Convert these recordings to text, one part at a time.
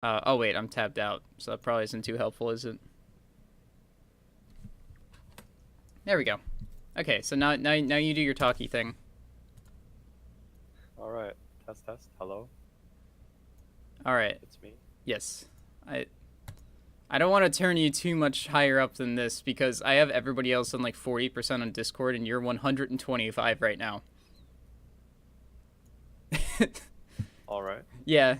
Oh wait, I'm tapped out, so that probably isn't too helpful, is it? There we go. Okay, so now you do your talkie thing. All right, test test. Hello, All right. it's me. Yes. I I don't want to turn you too much higher up than this because I have everybody else on like 40% on Discord and you're 125 right now. All right. Yeah.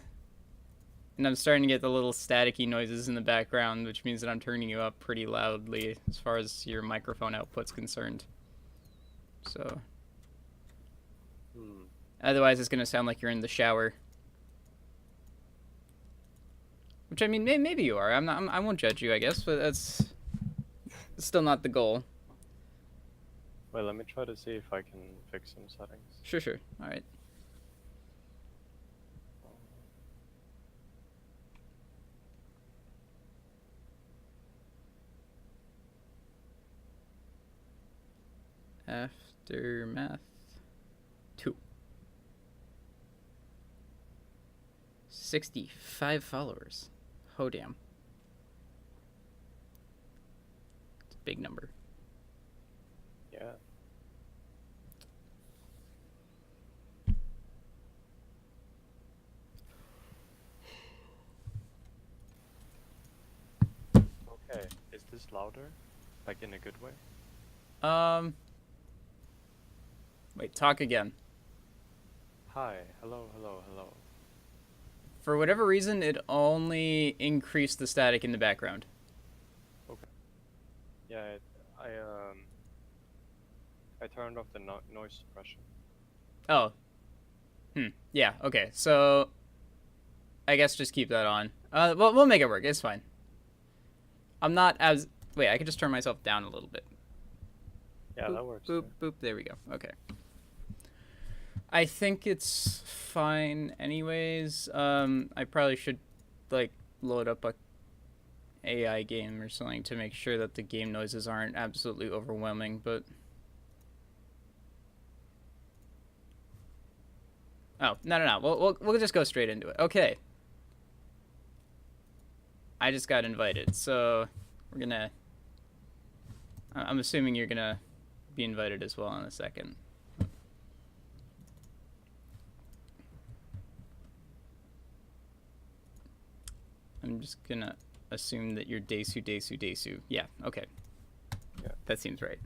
And I'm starting to get the little staticky noises in the background, which means that I'm turning you up pretty loudly as far as your microphone output's concerned. So, Hmm. otherwise it's going to sound like you're in the shower. Which I mean, maybe you are. I won't judge you, I guess, but that's still not the goal. Wait, let me try to see if I can fix some settings. Sure, sure. All right. Aftermath 2. 65 followers. Oh, damn. It's a big number. Yeah. Okay, is this louder? Like in a good way? Um, Wait, talk again. Hi, hello, hello, hello. For whatever reason, it only increased the static in the background. Okay. Yeah, I turned off the noise suppression. Oh. Yeah, okay. So, I guess just keep that on. Well, we'll make it work. It's fine. I'm not as... Wait, I could just turn myself down a little bit. Yeah, Boop, that works boop, too. boop. There we go. Okay. I think it's fine anyways. I probably should, like, load up a AI game or something to make sure that the game noises aren't absolutely overwhelming, but... Oh, no. We'll just go straight into it. Okay. I just got invited, so we're gonna... I'm assuming you're gonna be invited as well in a second. I'm just gonna assume that you're Desu. Yeah, okay. Yeah. That seems right.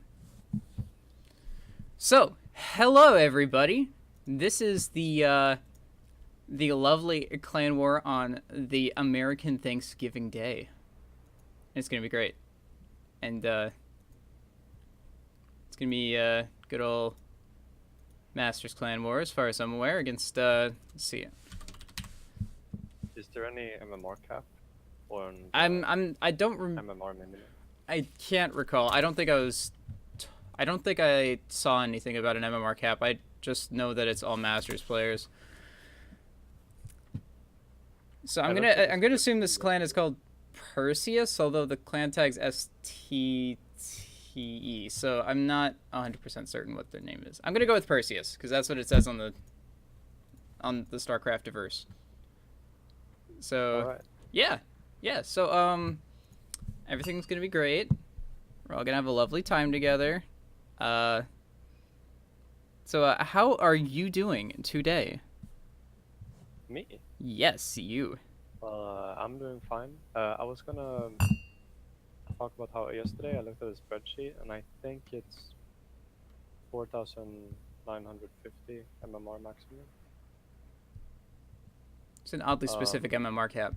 So, hello everybody. This is the lovely clan war on the American Thanksgiving Day. It's gonna be great, and it's gonna be good old Masters Clan War, as far as I'm aware, against let's see. Is there any MMR cap? Or I don't MMR minimum? I can't recall. I don't think I saw anything about an MMR cap. I just know that it's all Masters players. So I'm gonna assume this clan is called Perseus, although the clan tag's SttE. So I'm not 100% certain what their name is. I'm gonna go with Perseus because that's what it says on the StarCraft diverse. So All right. yeah. So everything's gonna be great. We're all gonna have a lovely time together. So how are you doing today? Me? Yes, you. I'm doing fine. I was gonna talk about how yesterday I looked at a spreadsheet and I think it's 4,950 MMR maximum. It's an oddly specific MMR cap.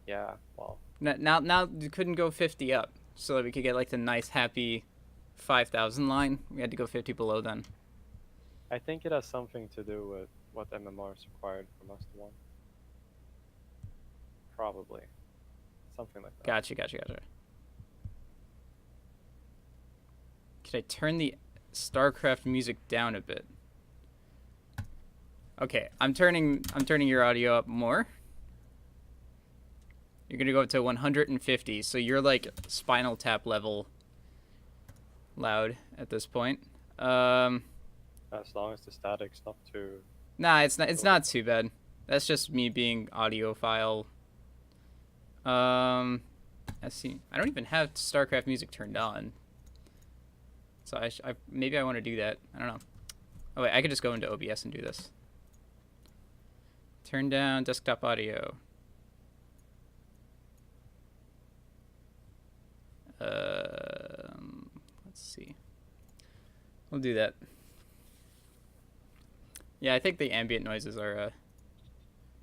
Yeah, well, Now you couldn't go 50 up, so that we could get like the nice happy 5,000 line. We had to go 50 below then. I think it has something to do with what MMR is required from us to win. Probably. Something like that. Gotcha. Could I turn the StarCraft music down a bit? Okay, I'm turning your audio up more. You're gonna go up to 150, so you're like Spinal Tap level loud at this point. As long as the static's not too... Nah, it's not too bad. That's just me being audiophile. Let's see. I don't even have StarCraft music turned on. So maybe I want to do that. I don't know. Oh wait, I could just go into OBS and do this. Turn down desktop audio. Let's see. We'll do that. Yeah, I think the ambient noises are,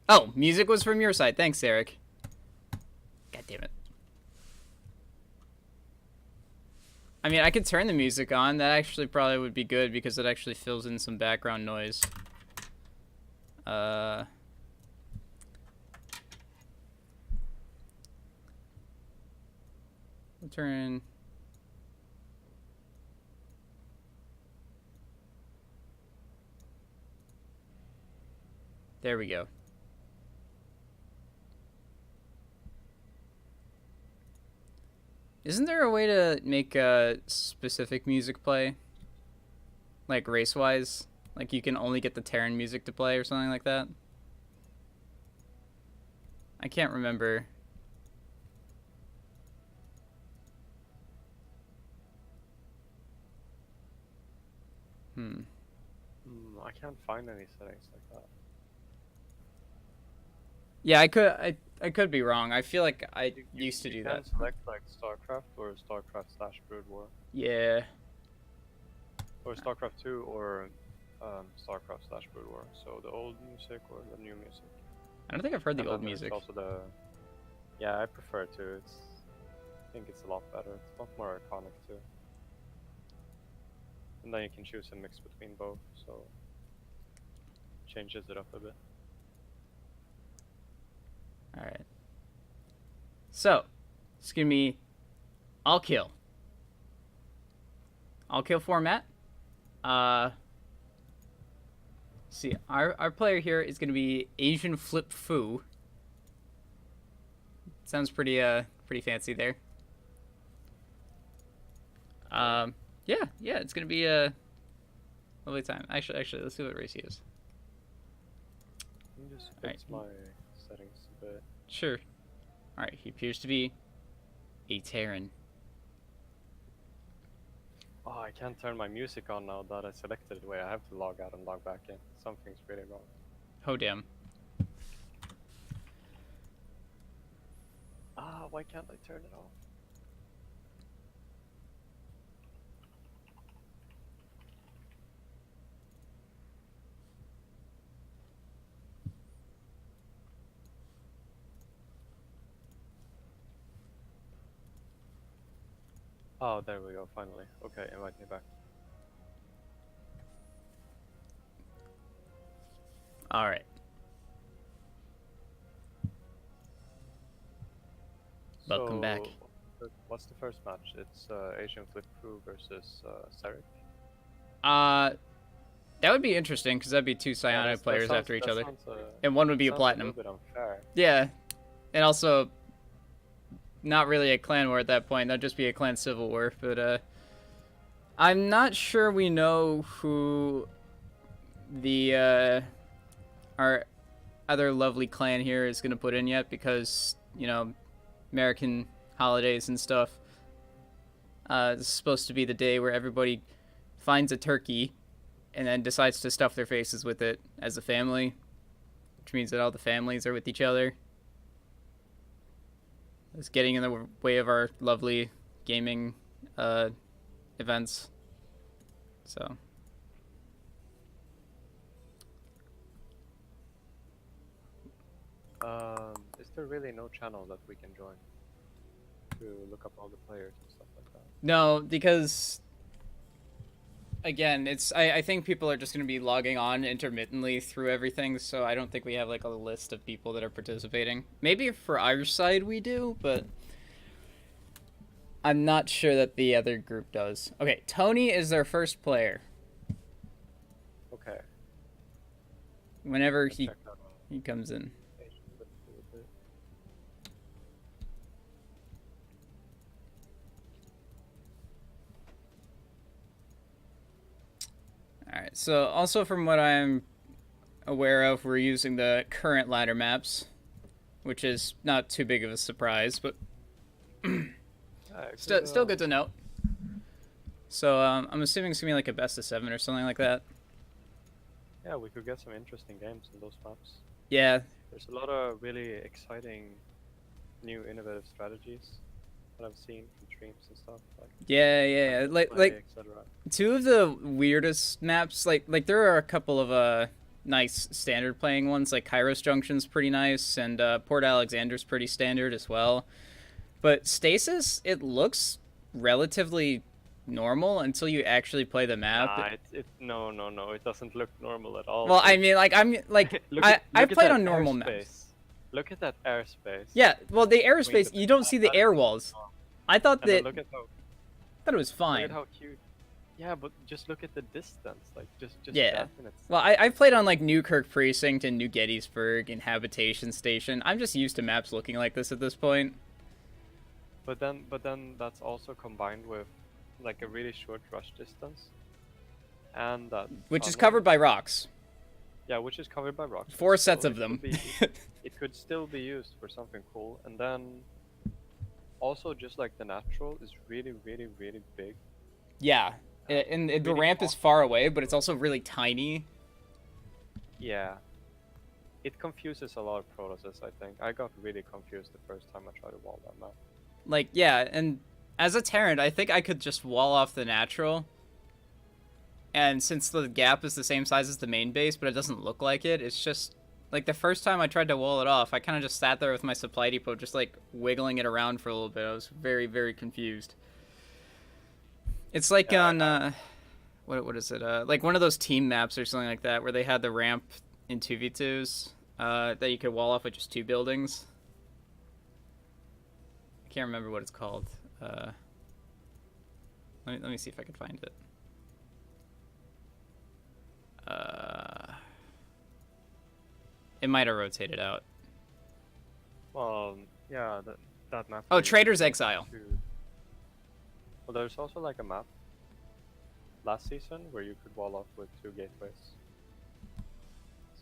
Oh, music was from your side. Thanks, Eric. God damn it. I mean, I could turn the music on. That actually probably would be good because it actually fills in some background noise. We'll turn... There we go. Isn't there a way to make specific music play? Like race-wise? Like you can only get the Terran music to play or something like that? I can't remember. I can't find any settings like that. Yeah, I could be wrong. I feel like I used to do that. You can select like StarCraft or StarCraft/Brood War. Yeah. Or StarCraft 2 or StarCraft/Brood War. So the old music or the new music. I don't think I've heard the old music. Also yeah, I prefer it too. I think it's a lot better. It's a lot more iconic too. And then you can choose a mix between both, so changes it up a bit. Alright. So, it's gonna be all kill. All kill format. See, our player here is gonna be Asian Flip Foo. Sounds pretty fancy there. Yeah, it's gonna be a lovely time. Actually, let's see what race he is. Let me just fix my settings a bit. Sure. Alright, he appears to be a Terran. Oh, I can't turn my music on now that I selected it. Wait, I have to log out and log back in. Something's really wrong. Oh, damn. Why can't I turn it off? Oh, there we go, finally. Okay, invite me back. Alright. Welcome back. What's the first match? It's Asian Flip Crew versus SttE. That would be interesting because that'd be two psionic players after each other. And one would be a platinum. A little bit unfair. Yeah. And also not really a clan war at that point. That'd just be a clan civil war. But I'm not sure we know who the our other lovely clan here is gonna put in yet because, you know, American holidays and stuff. This is supposed to be the day where everybody finds a turkey and then decides to stuff their faces with it as a family, which means that all the families are with each other. It's getting in the way of our lovely gaming events. So. Is there really no channel that we can join to look up all the players and stuff like that? No, because again, I think people are just going to be logging on intermittently through everything, so I don't think we have like a list of people that are participating. Maybe for our side we do, but I'm not sure that the other group does. Okay, Tony is their first player. Okay. Whenever he comes in. Alright, so also from what I'm aware of, we're using the current ladder maps, which is not too big of a surprise, but still good to know. So I'm assuming it's gonna be like a best of 7 or something like that. Yeah, we could get some interesting games in those maps. Yeah. There's a lot of really exciting, new, innovative strategies that I've seen from streams and stuff. Yeah. Like two of the weirdest maps. Like there are a couple of nice standard playing ones. Like Kairos Junction's pretty nice, and Port Alexander's pretty standard as well. But Stasis, it looks relatively normal until you actually play the map. No, it doesn't look normal at all. Well, I mean, like I played on normal maps. Look at that airspace. Yeah, well, the airspace, you don't see the air walls. I thought that. Look at how. Thought it was fine. Look at how cute. Yeah, but just look at the distance. Like just yeah. That well, I played on like Newkirk Precinct and New Gettysburg and Habitation Station. I'm just used to maps looking like this at this point. But then that's also combined with like a really short rush distance, and that which is covered by rocks. Yeah, which is covered by rocks. 4 sets of them. It could still be used for something cool, and then also just like the natural is really big. Yeah, and the ramp is far away, but it's also really tiny. Yeah, it confuses a lot of processes. I think I got really confused the first time I tried to wall that map. Like, yeah, and as a Terran, I think I could just wall off the natural. And since the gap is the same size as the main base, but it doesn't look like it, it's just... Like, the first time I tried to wall it off, I kind of just sat there with my supply depot, just, like, wiggling it around for a little bit. I was very confused. It's like on, what is it? Like, one of those team maps or something like that, where they had the ramp in 2v2s, that you could wall off with just 2 buildings. I can't remember what it's called. Let me see if I can find it. It might have rotated out. Well, yeah, that map. Oh, Trader's Exile. Well, there's also like a map last season where you could wall off with 2 gateways.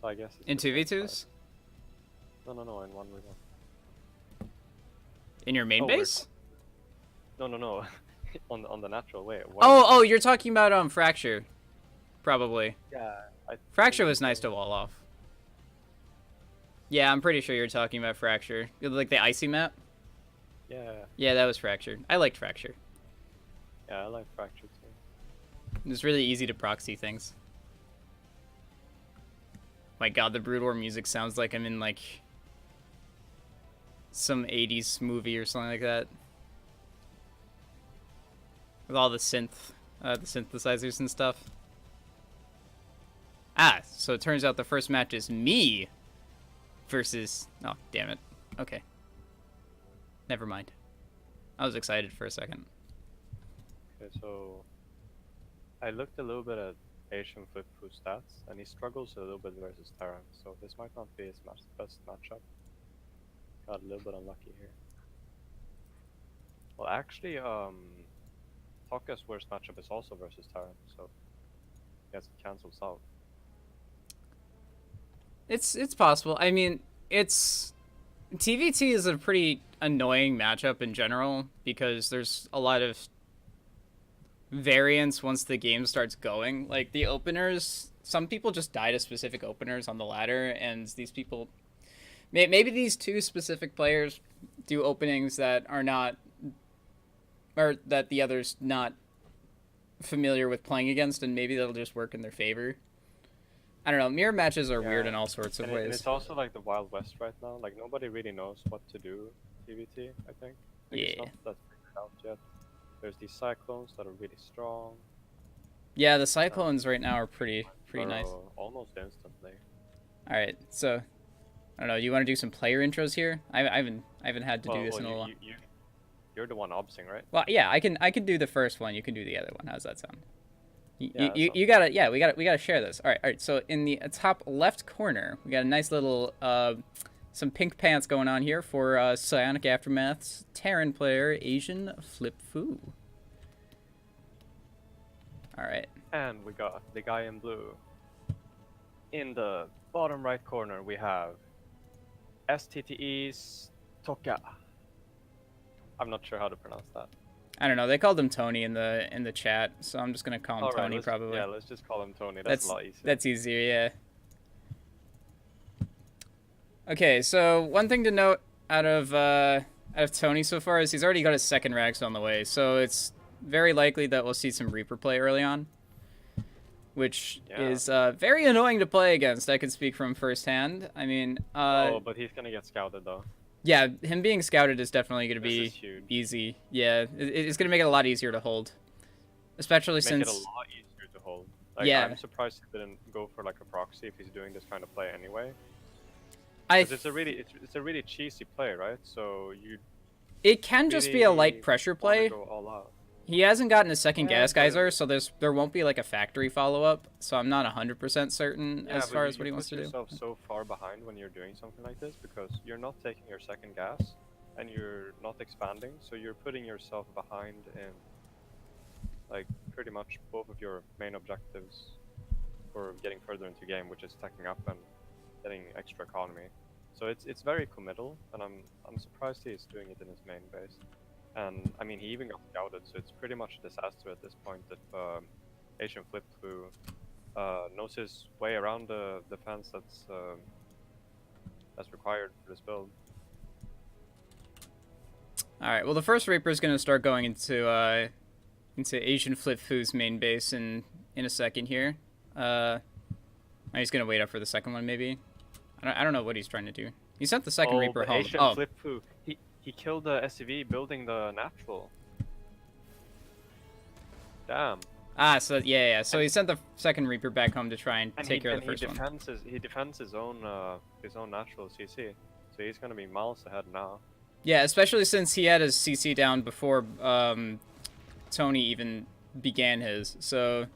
So I guess it's in 2v2s? No, in 1v1. In your main base? No. on the natural way. Oh, you're talking about Fracture. Probably. Yeah. Fracture was nice to wall off. Yeah, I'm pretty sure you're talking about Fracture. Like the icy map? Yeah. Yeah, that was Fracture. I liked Fracture. Yeah, I like Fracture too. It was really easy to proxy things. My god, the Brood War music sounds like I'm in, like, some 80s movie or something like that. With all the synthesizers and stuff. Ah, so it turns out the first match is me versus... Oh, damn it. Okay. Never mind. I was excited for a second. Okay, so... I looked a little bit at Asian Flip-Fu stats, and he struggles a little bit versus Terran, so this might not be his best matchup. Got a little bit unlucky here. Well, actually, Taka's worst matchup is also versus Terran, so... I guess it cancels out. It's possible. I mean, TVT is a pretty annoying matchup in general because there's a lot of variance once the game starts going. Like the openers, some people just die to specific openers on the ladder, and these people, maybe these 2 specific players do openings that are not, or that the other's not familiar with playing against, and maybe that'll just work in their favor. I don't know. Mirror matches are weird in all sorts of ways. And it's also like the Wild West right now. Like nobody really knows what to do TVT, I think. It's not that figured out yet. There's these Cyclones that are really strong. Yeah, the Cyclones right now are pretty nice. Almost instantly. All right, so I don't know. Do you want to do some player intros here? I haven't had to do this in a while. You're the one obsing, right? Well, yeah, I can do the first one. You can do the other one. How's that sound? You gotta, yeah, we gotta share this. All right. So in the top left corner, we got a nice little some pink pants going on here for Psionic Aftermath's Terran player Asian Flip-Fu. All right. And we got the guy in blue in the bottom right corner, we have SttE's Toka. I'm not sure how to pronounce that. I don't know. They called him Tony in the chat, so I'm just gonna call him All right, Tony probably. yeah, let's just call him Tony. That's a lot easier. That's easier, yeah. Okay, so one thing to note out of Tony so far is he's already got his second Rags on the way, so it's very likely that we'll see some Reaper play early on, which is very annoying to play against. I can speak from firsthand. I mean, oh, but he's gonna get scouted though. Yeah, him being scouted is definitely gonna be easy. Yeah, it's gonna make it a lot easier to hold, especially since make it a lot easier to hold. Like, yeah, I'm surprised he didn't go for like a proxy if he's doing this kind of play anyway. It's a really cheesy play, right? So it can just be a light pressure play. Go all out. He hasn't gotten a second gas geyser, so there won't be like a factory follow up. So I'm not 100% certain as far as what he wants to do. You put yourself so far behind when you're doing something like this because you're not taking your second gas and you're not expanding, so you're putting yourself behind in like pretty much both of your main objectives for getting further into game, which is teching up and getting extra economy. So it's very committal, and I'm surprised he's doing it in his main base. And I mean, he even got scouted, so it's pretty much a disaster at this point if Asian Flip Flu knows his way around the defense that's required for this build. All right. Well, the first Reaper is going to start going into Asian Flip Flu's main base in a second here. He's going to wait up for the second one, maybe. I don't know what he's trying to do. He sent the second Reaper home. Asian Flip Flu. He killed the SCV building the natural. Damn. Ah, so yeah. So he sent the second Reaper back home to try and take care of the first one. He defends his own natural CC, so he's gonna be miles ahead now. Yeah, especially since he had his CC down before Tony even began his. So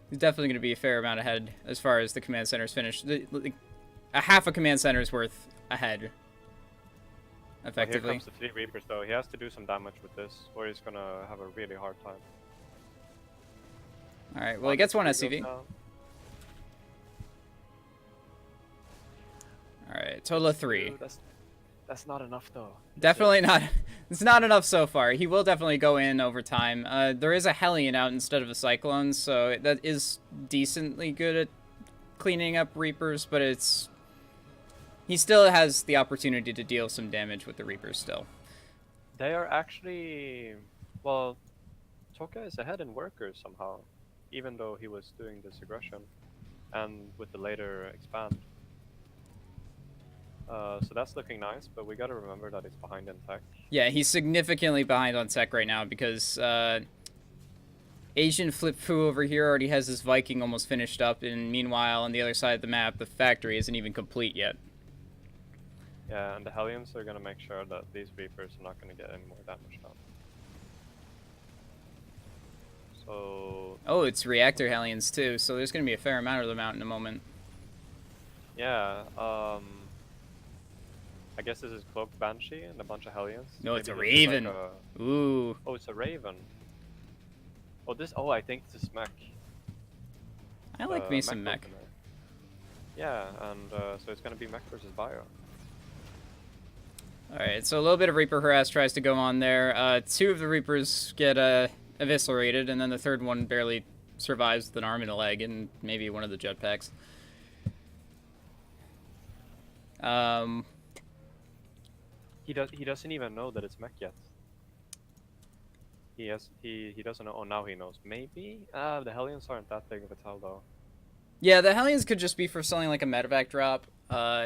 he's definitely gonna be a fair amount ahead as far as the command center's finished. A half a command center's worth ahead. Effectively. Well, here comes the 3 Reapers though. He has to do some damage with this, or he's gonna have a really hard time. Alright, well he gets one SCV. Alright, total of 3. Dude, that's not enough though. Definitely not. It's not enough so far. He will definitely go in over time. There is a Hellion out instead of a Cyclone, so that is decently good at cleaning up Reapers, but he still has the opportunity to deal some damage with the Reapers still. They are actually... Well, Toka is ahead in workers somehow, even though he was doing this aggression, and with the later expand. So that's looking nice, but we gotta remember that it's behind in tech. Yeah, he's significantly behind on tech right now because Asian Flip Foo over here already has his Viking almost finished up, and meanwhile on the other side of the map the factory isn't even complete yet. Yeah, and the Hellions are gonna make sure that these Reapers are not gonna get any more damage done. So... Oh, it's Reactor Hellions too, so there's gonna be a fair amount of them out in a moment. Yeah, I guess this is Cloaked Banshee and a bunch of Hellions. No, it's a Raven! Like Ooh. Oh, it's a Raven. Oh, I think it's a mech. I like me some mech. Yeah, and so it's gonna be mech versus bio. Alright, so a little bit of Reaper harass tries to go on there. 2 of the Reapers get eviscerated, and then the third one barely survives with an arm and a leg, and maybe one of the jetpacks. He doesn't even know that it's mech yet. He doesn't know. Oh, now he knows. Maybe? The Hellions aren't that big of a tell, though. Yeah, the Hellions could just be for selling like a medevac drop.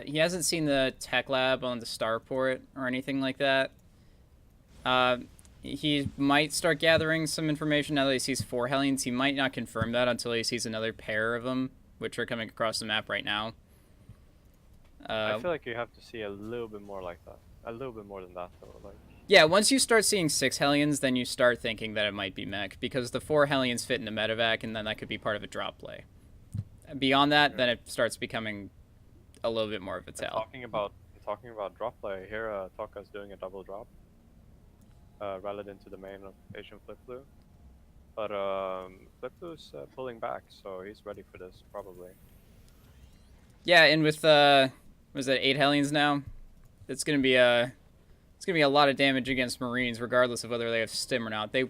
He hasn't seen the tech lab on the starport or anything like that. He might start gathering some information now that he sees 4 Hellions. He might not confirm that until he sees another pair of them, which are coming across the map right now. I feel like you have to see a little bit more like that. A little bit more than that, though. Like. Yeah, once you start seeing 6 Hellions, then you start thinking that it might be mech, because the 4 Hellions fit in the medevac, and then that could be part of a drop play. Beyond that, then it starts becoming a little bit more of a tell. Talking about drop play, here Toka's doing a double drop. Rallied into the main of Asian Flip Flu. But Flip Flu's pulling back, so he's ready for this, probably. Yeah, and with was that 8 Hellions now? It's gonna be a lot of damage against Marines, regardless of whether they have stim or not. Yeah.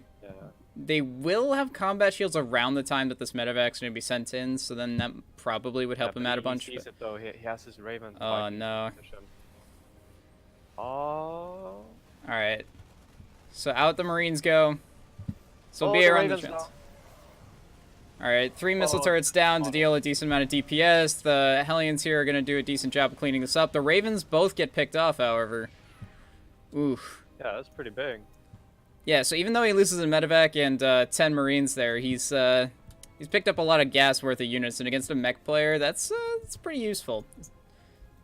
They will have combat shields around the time that this medevac's gonna be sent in, so then that probably would help him out a bunch. He sees it though. He has his Raven. Oh no! Oh. All right. So out the Marines go. So Oh, be the around the Raven's trans. down. All right, 3 missile turrets down to deal a decent amount of DPS. The Hellions here are going to do a decent job of cleaning this up. The Ravens both get picked off, however. Oof. Yeah, that's pretty big. Yeah, so even though he loses a medevac and 10 Marines there, he's picked up a lot of gas worth of units, and against a mech player, that's pretty useful.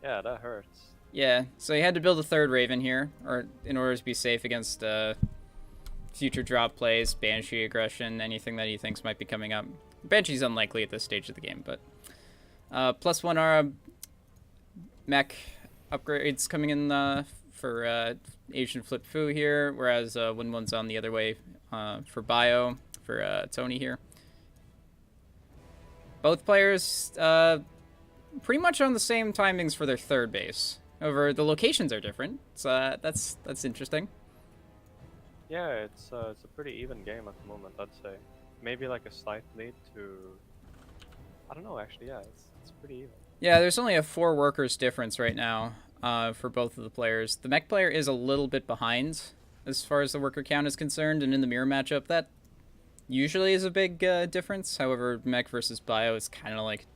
Yeah, that hurts. Yeah, so he had to build a third Raven here, or in order to be safe against future drop plays, Banshee aggression, anything that he thinks might be coming up. Banshee's unlikely at this stage of the game, but +1 aura mech upgrades coming in for Asian Flip Fu here, whereas Win1's on the other way for Bio, for Tony here. Both players pretty much on the same timings for their third base. However, the locations are different, so that's interesting. Yeah, it's a pretty even game at the moment, I'd say. Maybe like a slight lead to... I don't know, actually, yeah, it's pretty even. Yeah, there's only a 4 workers difference right now for both of the players. The mech player is a little bit behind as far as the worker count is concerned, and in the mirror matchup, that usually is a big difference. However, mech versus bio is kind of like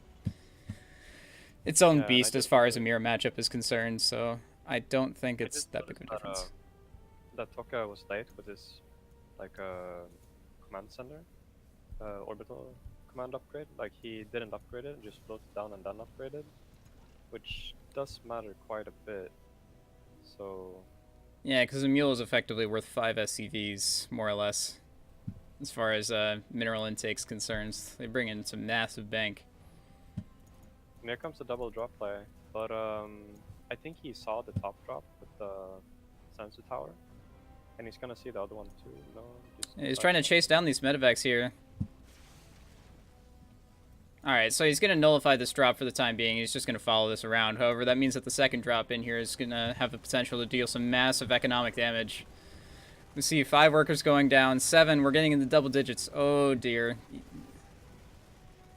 its own beast as far as a mirror matchup is concerned, so I don't think it's that big of a difference. That Tokka was late with his like command center orbital command upgrade. Like he didn't upgrade it, just floated down and then upgraded, which does matter quite a bit. So yeah, because a mule is effectively worth 5 SCVs more or less as far as mineral intake's concerns. They bring in some massive bank. And here comes the double drop play, but I think he saw the top drop with the sensor tower. And he's gonna see the other one too, no? He's trying to chase down these medevacs here. Alright, so he's going to nullify this drop for the time being. He's just going to follow this around. However, that means that the second drop in here is going to have the potential to deal some massive economic damage. We see 5 workers going down, 7. We're getting into double digits. Oh, dear.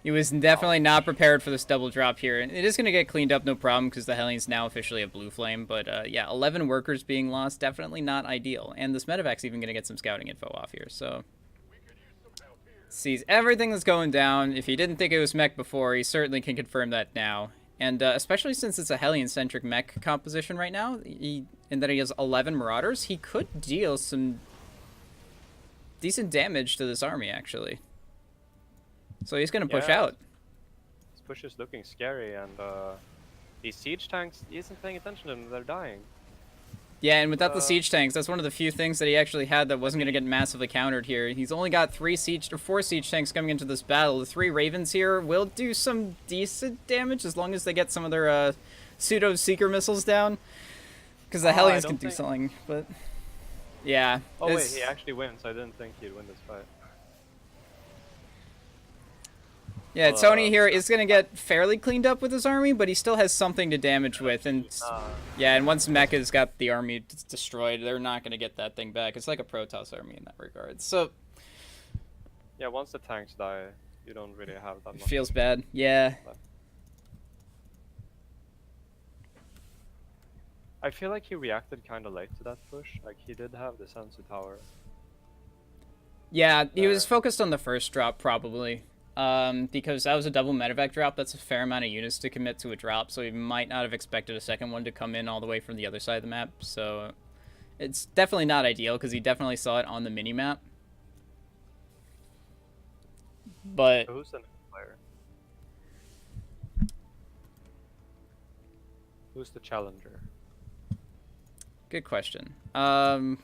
He was definitely not prepared for this double drop here. It is going to get cleaned up, no problem, because the Hellions now officially have blue flame. But, yeah, 11 workers being lost, definitely not ideal. And this medevac's even going to get some scouting info off here, so... Sees everything that's going down. If he didn't think it was mech before, he certainly can confirm that now. And especially since it's a Hellion-centric mech composition right now, and that he has 11 Marauders, he could deal some decent damage to this army, actually. So he's going to push out. This push is looking scary, and these siege tanks, he isn't paying attention to them, they're dying. Yeah, and without the siege tanks, that's one of the few things that he actually had that wasn't going to get massively countered here. He's only got 4 siege tanks coming into this battle. The 3 Ravens here will do some decent damage as long as they get some of their pseudo-seeker missiles down. Because the Hellions can do something, but... Yeah. Oh wait, he actually wins. I didn't think he'd win this fight. Yeah, Tony here is going to get fairly cleaned up with his army, but he still has something to damage with. And yeah, and once Mecha's got the army destroyed, they're not going to get that thing back. It's like a Protoss army in that regard. So yeah, once the tanks die, you don't really have that much. It feels bad. Yeah. I feel like he reacted kind of late to that push. Like, he did have the sensor tower. Yeah, he was focused on the first drop, probably. Because that was a double medevac drop. That's a fair amount of units to commit to a drop, so he might not have expected a second one to come in all the way from the other side of the map. So it's definitely not ideal, because he definitely saw it on the mini-map. But... Who's the next player? Who's the challenger? Good question. I'm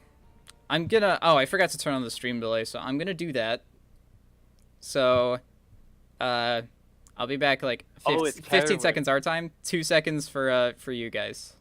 gonna... Oh, I forgot to turn on the stream delay, so I'm gonna do that. So... I'll be back like 15 seconds our time, 2 seconds for you guys.